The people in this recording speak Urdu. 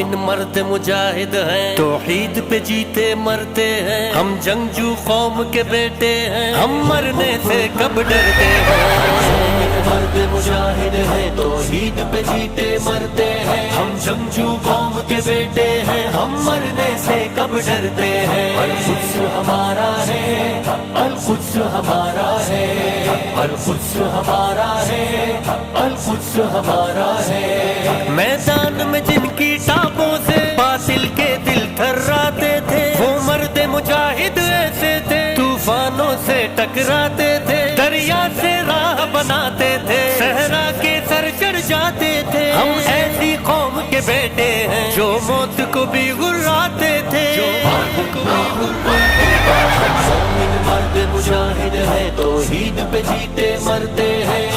مومن مرد مجاہد ہیں، توحید پہ جیتے مرتے ہیں، ہم جنگجو قوم کے بیٹے ہیں، ہم مرنے سے کب ڈرتے ہیں۔ مومن مرد مجاہد ہیں، توحید پہ جیتے مرتے ہیں، ہم جنگجو قوم کے بیٹے ہیں، ہم مرنے سے کب ڈرتے ہیں۔ القدس ہمارا ہے، القدس ہمارا ہے، القدس ہمارا ہے، القدس ہمارا ہے۔ میدان میں جن کی ٹاپوں سے باطل کے دل تھراتے تھے، وہ مرد مجاہد ایسے تھے، طوفانوں سے ٹکراتے تھے، دریا سے راہ بناتے تھے، صحرا کے سر چڑھ جاتے تھے۔ ہم ایسی قوم کے بیٹے ہیں جو موت کو بھی گراتے تھے، مومن مرد مجاہد ہے، توحید پہ جیتے مرتے ہیں،